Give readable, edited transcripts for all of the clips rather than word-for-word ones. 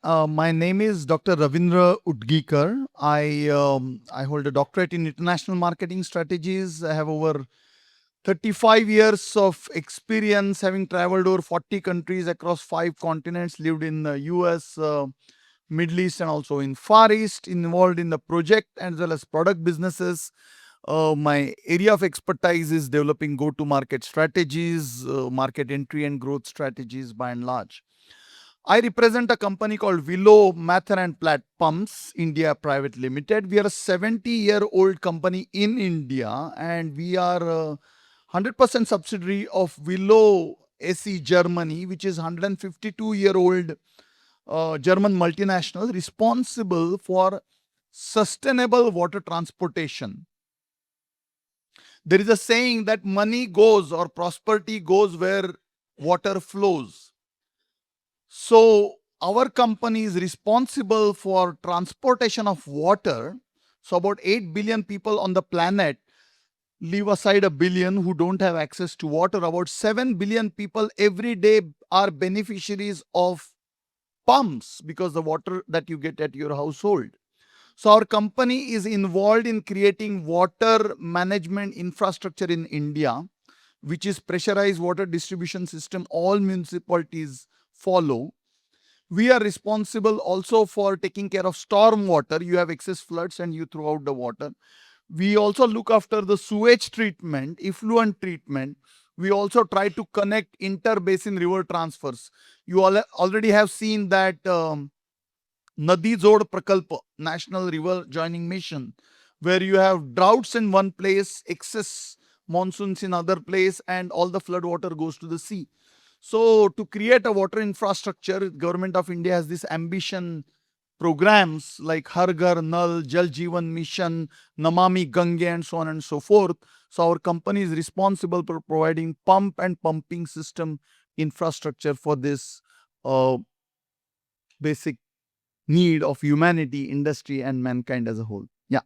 My name is Dr. Ravindra Utgikar. I hold a doctorate in international marketing strategies. I have over 35 years of experience, having traveled over 40 countries across 5 continents, lived in the US, Middle East, and also in Far East, involved in the project as well as product businesses. My area of expertise is developing go-to-market strategies, market entry and growth strategies by and large. I represent a company called Wilo Mather and Plat Pumps India Private Limited. We are a 70-year-old company in India, and we are a 100% subsidiary of Wilo SE Germany, which is 152-year-old German multinational responsible for sustainable water transportation. There is a saying that money goes or prosperity goes where water flows. So our company is responsible for transportation of water. So about 8 billion people on the planet, leave aside a billion who don't have access to water. About 7 billion people every day are beneficiaries of pumps because the water that you get at your household. So our company is involved in creating water management infrastructure in India, which is pressurized water distribution system all municipalities follow. We are responsible also for taking care of storm water. You have excess floods and you throw out the water. We also look after the sewage treatment, effluent treatment. We also try to connect inter-basin river transfers. You already have seen that Nadi Jod Prakalpa, National River Joining Mission, where you have droughts in one place, excess monsoons in other place, and all the flood water goes to the sea. So to create a water infrastructure, Government of India has this ambition programs like Har Ghar Nal, Jal Jeevan Mission, Namami Gange, and so on and so forth. So our company is responsible for providing pump and pumping system infrastructure for this basic need of humanity, industry, and mankind as a whole. Yeah.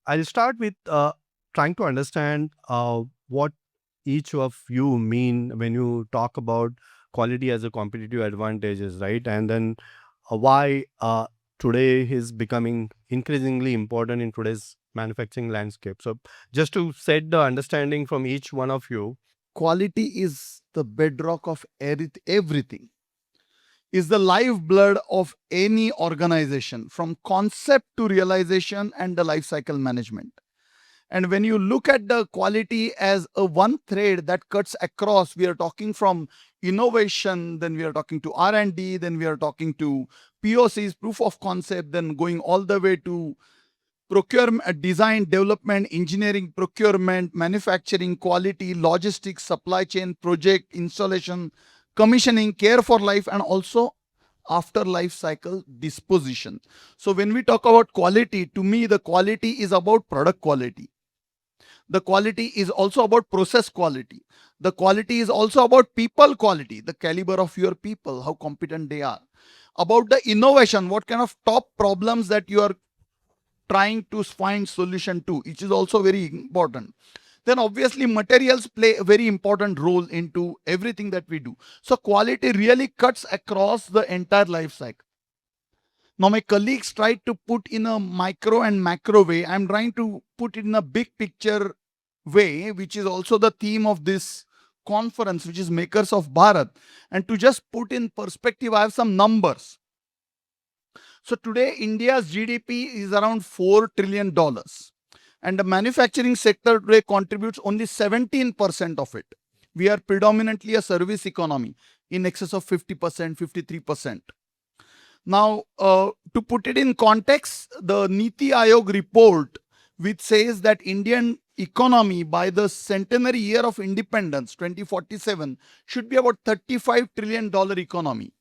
I'll start with trying to understand what each of you mean when you talk about quality as a competitive advantages, right? And then why today is becoming increasingly important in today's manufacturing landscape. So just to set the understanding from each one of you. Quality is the bedrock of everything, is the lifeblood of any organization from concept to realization and the life cycle management. And when you look at the quality as a one thread that cuts across, we are talking from innovation, then we are talking to R&D, then we are talking to POCs, proof of concept, then going all the way to procurement, design, development, engineering, procurement, manufacturing, quality, logistics, supply chain, project, installation, commissioning, care for life, and also after life cycle disposition. So when we talk about quality, to me, the quality is about product quality. The quality is also about process quality. The quality is also about people quality, the caliber of your people, how competent they are. About the innovation, what kind of top problems that you are trying to find solution to, which is also very important. Then obviously materials play a very important role into everything that we do. So quality really cuts across the entire life cycle. Now my colleagues tried to put in a micro and macro way. I'm trying to put it in a big picture way, which is also the theme of this conference, which is Makers of Bharat. And to just put in perspective, I have some numbers. So today, India's GDP is around $4 trillion. And the manufacturing sector today contributes only 17% of it. We are predominantly a service economy in excess of 50%, 53%. Now, to put it in context, the Niti Aayog report, which says that Indian economy by the centenary year of independence, 2047, should be about $35 trillion economy.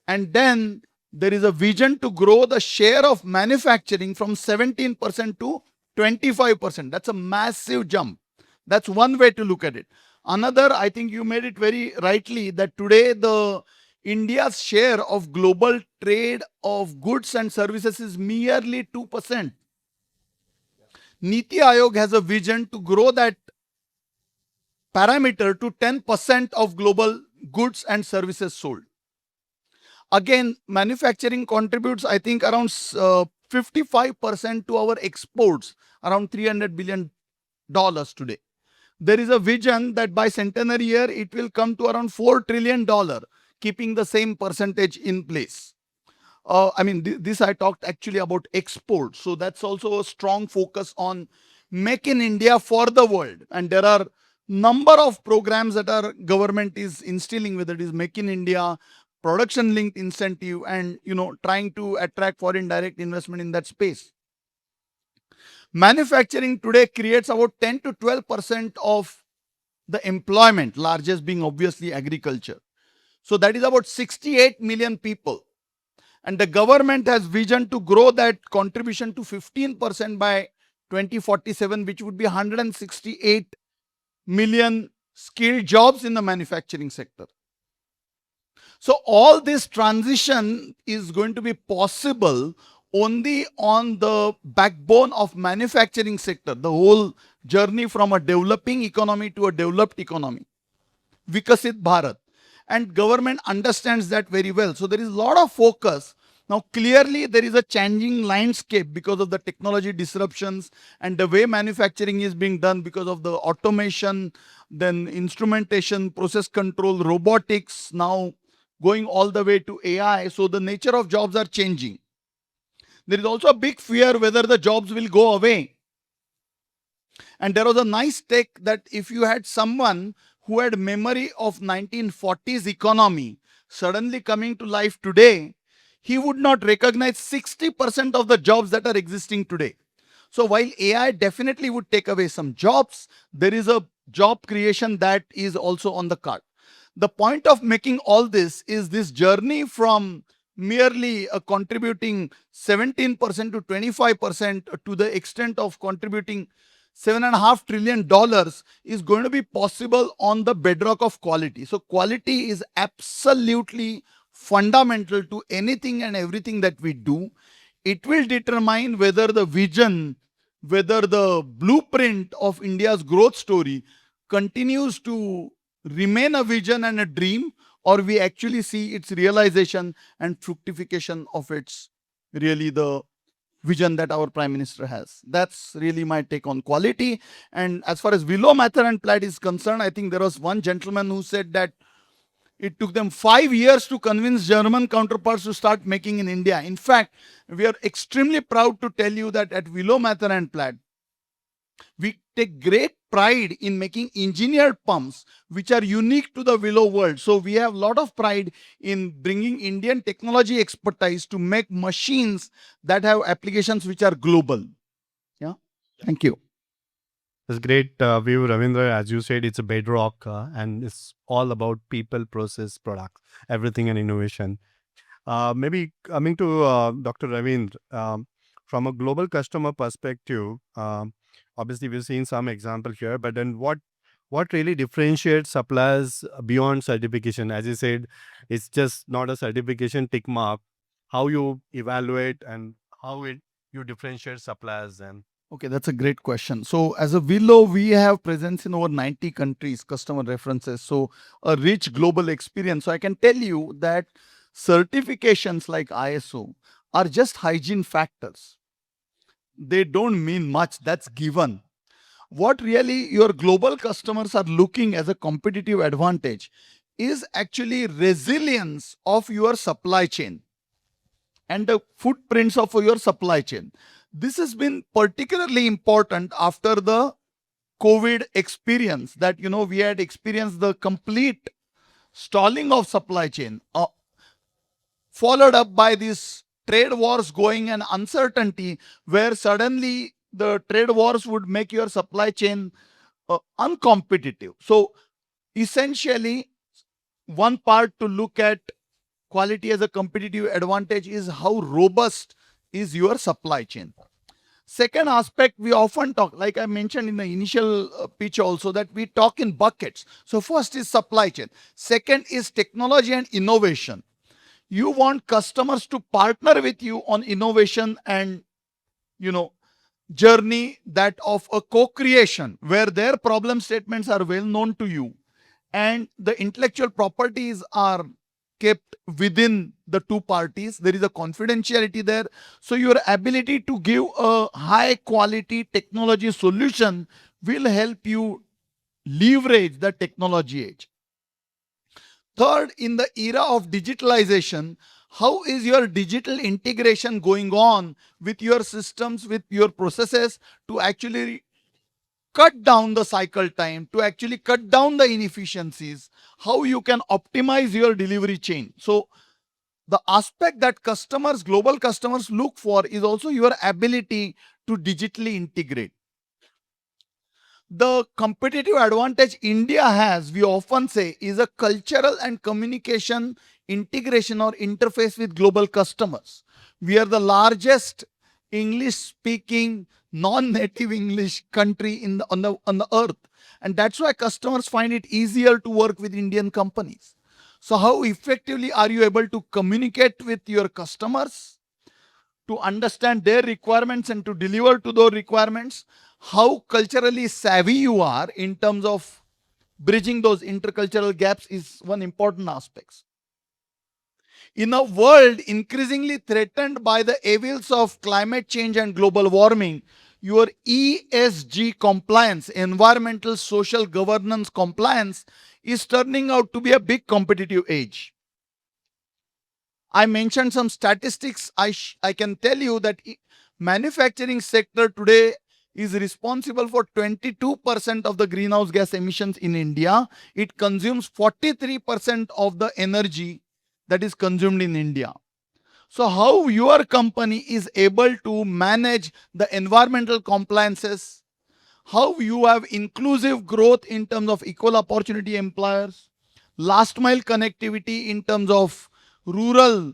And then there is a vision to grow the share of manufacturing from 17% to 25%. That's a massive jump. That's one way to look at it. Another, I think you made it very rightly, that today the India's share of global trade of goods and services is merely 2%. Niti Aayog has a vision to grow that parameter to 10% of global goods and services sold. Again, manufacturing contributes, I think, around 55% to our exports, around $300 billion today. There is a vision that by centenary year, it will come to around $4 trillion, keeping the same percentage in place. This I talked actually about export. So that's also a strong focus on make in India for the world. And there are number of programs that our government is instilling, whether it is make in India, production linked incentive, and trying to attract foreign direct investment in that space. Manufacturing today creates about 10 to 12% of the employment, largest being obviously agriculture. So that is about 68 million people. And the government has vision to grow that contribution to 15% by 2047, which would be 168 million skilled jobs in the manufacturing sector. So all this transition is going to be possible only on the backbone of manufacturing sector, the whole journey from a developing economy to a developed economy. Vikasit Bharat. And government understands that very well. So there is a lot of focus. Now, clearly, there is a changing landscape because of the technology disruptions and the way manufacturing is being done because of the automation, then instrumentation, process control, robotics, now going all the way to AI. So the nature of jobs are changing. There is also a big fear whether the jobs will go away. And there was a nice take that if you had someone who had memory of 1940s economy suddenly coming to life today, he would not recognize 60% of the jobs that are existing today. So while AI definitely would take away some jobs, there is a job creation that is also on the card. The point of making all this is this journey from merely contributing 17% to 25% to the extent of contributing $7.5 trillion is going to be possible on the bedrock of quality. So quality is absolutely fundamental to anything and everything that we do. It will determine whether the vision, whether the blueprint of India's growth story continues to remain a vision and a dream, or we actually see its realization and fructification of its really the vision that our prime minister has. That's really my take on quality. And as far as Wilo, Mather and Plaid is concerned, I think there was one gentleman who said that it took them 5 years to convince German counterparts to start making in India. In fact, we are extremely proud to tell you that at Wilo, Mather and Plaid, we take great pride in making engineered pumps which are unique to the Willow world. So we have a lot of pride in bringing Indian technology expertise to make machines that have applications which are global. Yeah. Thank you. It's great view, Ravindra. As you said, it's a bedrock and it's all about people, process, products, everything and innovation. Maybe coming to Dr. Ravindra, from a global customer perspective, obviously we've seen some example here, but then what really differentiates suppliers beyond certification? As you said, it's just not a certification tick mark. How you evaluate and how you differentiate suppliers and Okay, that's a great question. So, as a Willow, we have presence in over 90 countries, customer references. So, a rich global experience. So, I can tell you that certifications like ISO are just hygiene factors. They don't mean much, that's given. What really your global customers are looking as a competitive advantage is actually resilience of your supply chain and the footprints of your supply chain. This has been particularly important after the COVID experience that we had experienced the complete stalling of supply chain, followed up by these trade wars going and uncertainty where suddenly the trade wars would make your supply chain uncompetitive. So essentially, one part to look at quality as a competitive advantage is how robust is your supply chain. Second aspect, we often talk, like I mentioned in the initial pitch also, that we talk in buckets. So first is supply chain. Second is technology and innovation. You want customers to partner with you on innovation and journey that of a co-creation where their problem statements are well known to you and the intellectual properties are kept within the two parties. There is a confidentiality there. So your ability to give a high quality technology solution will help you leverage the technology age. Third, in the era of digitalization, how is your digital integration going on with your systems, with your processes, to actually cut down the cycle time, to actually cut down the inefficiencies, how you can optimize your delivery chain. So the aspect that customers, global customers, look for is also your ability to digitally integrate. The competitive advantage India has, we often say, is a cultural and communication integration or interface with global customers. We are the largest English speaking, non native English country on the earth. And that's why customers find it easier to work with Indian companies. So, how effectively are you able to communicate with your customers, to understand their requirements and to deliver to those requirements? How culturally savvy you are in terms of bridging those intercultural gaps is one important aspect. In a world increasingly threatened by the evils of climate change and global warming, your ESG compliance, environmental social governance compliance, is turning out to be a big competitive edge. I mentioned some statistics. I can tell you that manufacturing sector today is responsible for 22% of the greenhouse gas emissions in India. It consumes 43% of the energy that is consumed in India. So how your company is able to manage the environmental compliances, how you have inclusive growth in terms of equal opportunity employers, last mile connectivity in terms of rural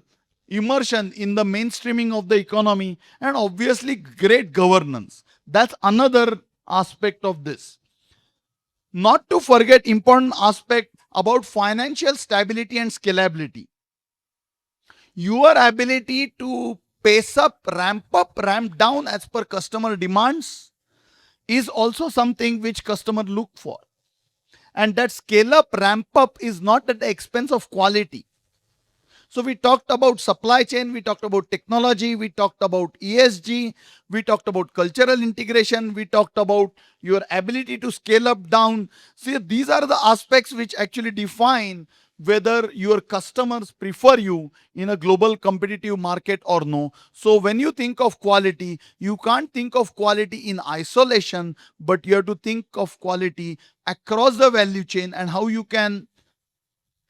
immersion in the mainstreaming of the economy, and obviously great governance. That's another aspect of this. Not to forget important aspect about financial stability and scalability. Your ability to pace up, ramp down as per customer demands is also something which customer look for. And that scale up, ramp up is not at the expense of quality. So we talked about supply chain, we talked about technology, we talked about ESG, we talked about cultural integration, we talked about your ability to scale up, down. See, these are the aspects which actually define whether your customers prefer you in a global competitive market or no. So when you think of quality, you can't think of quality in isolation, but you have to think of quality across the value chain, and how you can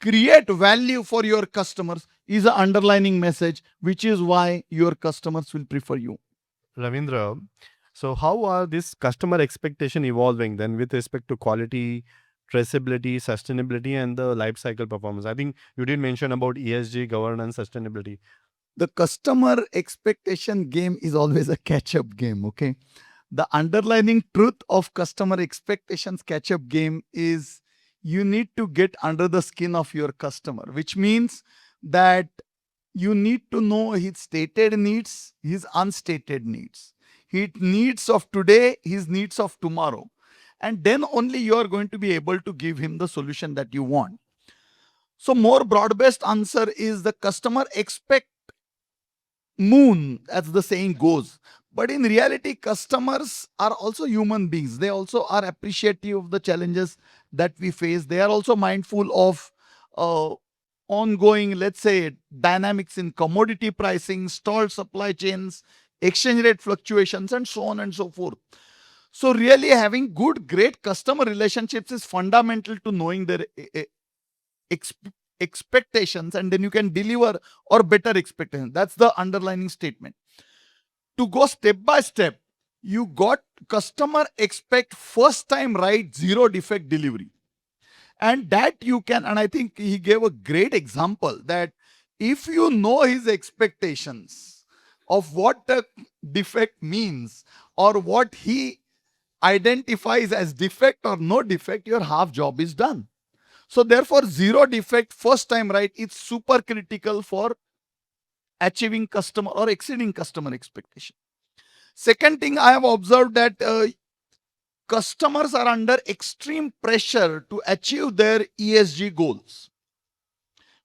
create value for your customers is an underlining message, which is why your customers will prefer you. Ravindra, so how are this customer expectation evolving then with respect to quality, traceability, sustainability, and the life cycle performance? I think you did mention about ESG, governance, sustainability. The customer expectation game is always a catch up game, okay? The underlining truth of customer expectations catch up game is you need to get under the skin of your customer, which means that you need to know his stated needs, his unstated needs, his needs of today, his needs of tomorrow. And then only you are going to be able to give him the solution that you want. So, more broad based answer is the customer expect moon, as the saying goes. But in reality, customers are also human beings. They also are appreciative of the challenges that we face. They are also mindful of uh, ongoing, let's say, dynamics in commodity pricing, stalled supply chains, exchange rate fluctuations, and so on and so forth. So, really, having good, great customer relationships is fundamental to knowing their exp- expectations, and then you can deliver or better expectations. That's the underlining statement. To go step by step, you got customer expect first time right, zero defect delivery. And that you can, and I think he gave a great example that if you know his expectations of what the defect means, or what he identifies as defect or no defect, your half job is done. So therefore, zero defect first time right is super critical for achieving customer or exceeding customer expectation. Second thing I have observed that customers are under extreme pressure to achieve their ESG goals,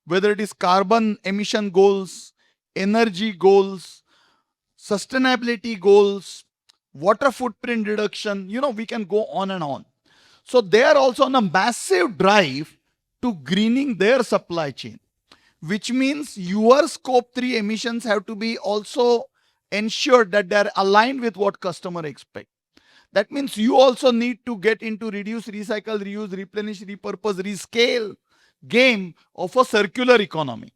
whether it is carbon emission goals, energy goals, sustainability goals, water footprint reduction. We can go on and on. So they are also on a massive drive to greening their supply chain, which means your scope 3 emissions have to be also ensured that they are aligned with what customer expect. That means you also need to get into reduce, recycle, reuse, replenish, repurpose, rescale game of a circular economy.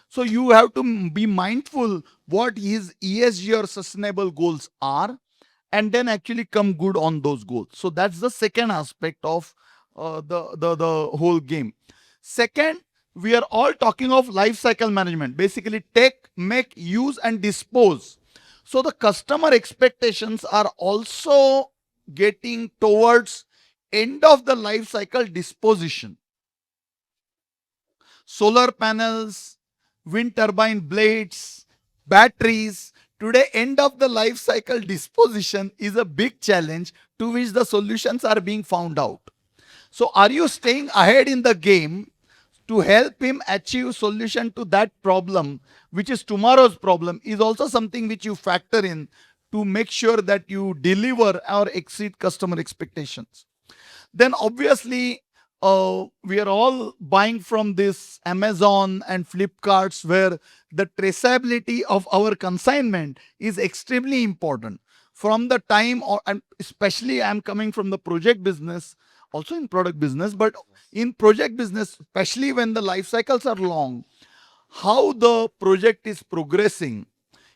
So you have to be mindful what his ESG or sustainable goals are, and then actually come good on those goals. So that's the second aspect of the whole game. Second, we are all talking of life cycle management, basically take, make, use, and dispose. So the customer expectations are also getting towards end of the life cycle disposition. Solar panels, wind turbine blades, batteries. Today, end of the life cycle disposition is a big challenge to which the solutions are being found out. So, are you staying ahead in the game to help him achieve solution to that problem, which is tomorrow's problem, is also something which you factor in to make sure that you deliver or exceed customer expectations. Then obviously we are all buying from this Amazon and Flipkarts, where the traceability of our consignment is extremely important from the time, or and especially I'm coming from the project business, also in product business, but in project business, especially when the life cycles are long, how the project is progressing.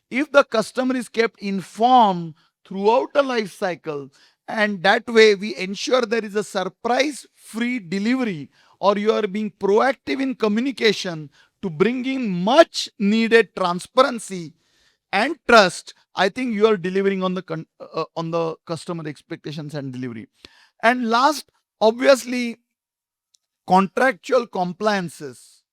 If the customer is kept informed throughout the life cycle, and that way we ensure there is a surprise free delivery, or you are being proactive in communication to bring in much needed transparency and trust, I think you are delivering on the customer expectations and delivery. And last, obviously, contractual compliances,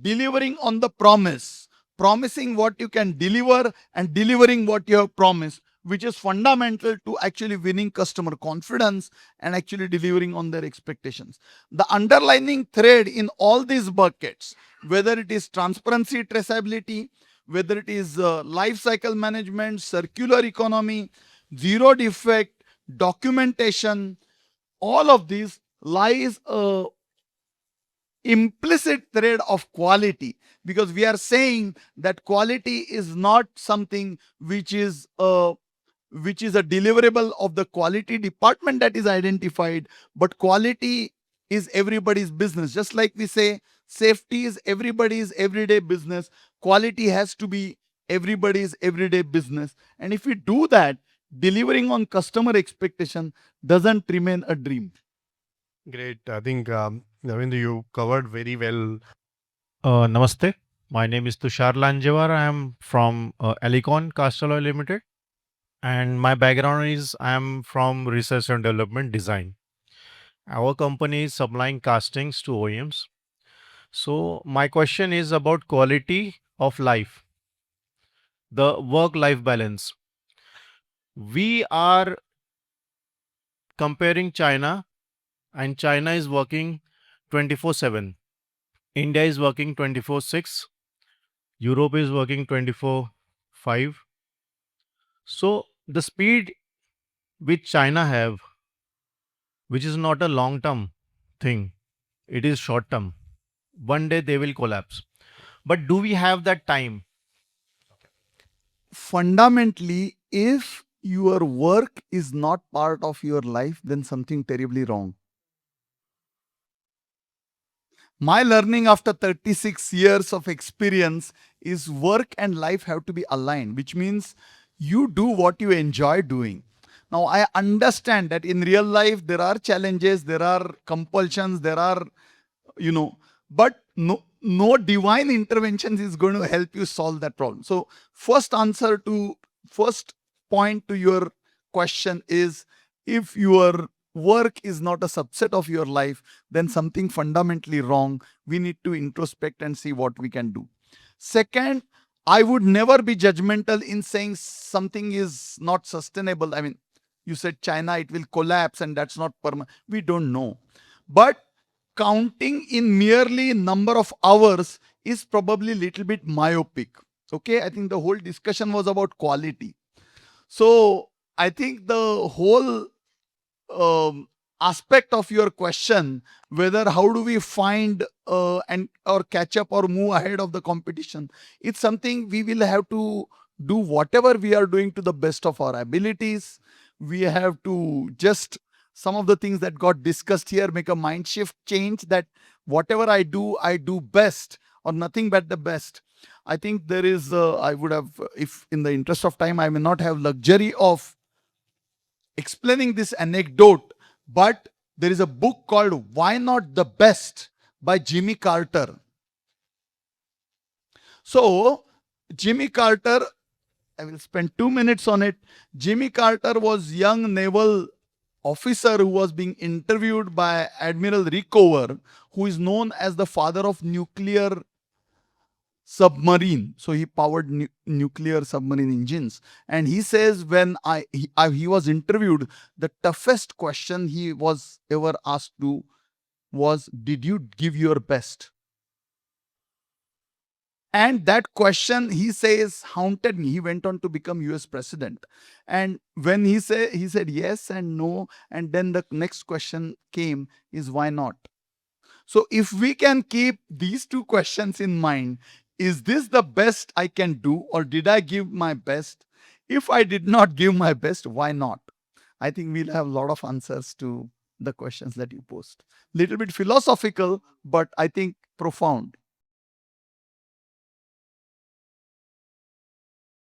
delivering on the promise, promising what you can deliver and delivering what you have promised, which is fundamental to actually winning customer confidence and actually delivering on their expectations. The underlining thread in all these buckets, whether it is transparency, traceability, whether it is life cycle management, circular economy, zero defect, documentation, all of these lies a implicit thread of quality, because we are saying that quality is not something which is a deliverable of the quality department that is identified, but quality is everybody's business. Just like we say safety is everybody's everyday business, quality has to be everybody's everyday business. And if we do that, delivering on customer expectation doesn't remain a dream. Great. I think, Ravindra, you covered very well. Namaste. My name is Tushar Lanjewar. I am from Alicon Castle Oil Limited, and my background is I am from research and development design. Our company is supplying castings to OEMs. So my question is about quality of life, the work-life balance. We are comparing China, and China is working 24/7. India is working 24/6. Europe is working 24/5. So the speed which China have, which is not a long term thing, it is short term. One day they will collapse. But do we have that time? Fundamentally, if your work is not part of your life, then something terribly wrong. My learning after 36 years of experience is work and life have to be aligned, which means you do what you enjoy doing. Now, I understand that in real life there are challenges, there are compulsions, there are, but no divine interventions is going to help you solve that problem. So, first point to your question is, if your work is not a subset of your life, then something fundamentally wrong. We need to introspect and see what we can do. Second, I would never be judgmental in saying something is not sustainable. I mean, You said China, it will collapse and that's not permanent. We don't know. But counting in merely number of hours is probably a little bit myopic. Okay, I think the whole discussion was about quality. So I think the whole um, aspect of your question, whether how do we find and or catch up or move ahead of the competition, it's something we will have to do whatever we are doing to the best of our abilities. We have to just some of the things that got discussed here, make a mind shift change, that whatever I do best or nothing but the best. I think there is I would have, if in the interest of time I may not have luxury of explaining this anecdote, but there is a book called Why Not the Best by Jimmy Carter. So, Jimmy Carter, I will spend 2 minutes on it. Jimmy Carter was young naval officer who was being interviewed by Admiral Rickover, who is known as the father of nuclear submarine. So he powered nuclear submarine engines. And he says when he was interviewed, the toughest question he was ever asked to was, "Did you give your best?" And that question, he says, haunted me. He went on to become US president. And when he said yes and no, and then the next question came is, why not? So if we can keep these two questions in mind, is this the best I can do, or did I give my best? If I did not give my best, why not? I think we'll have a lot of answers to the questions that you posed. Little bit philosophical, but I think profound.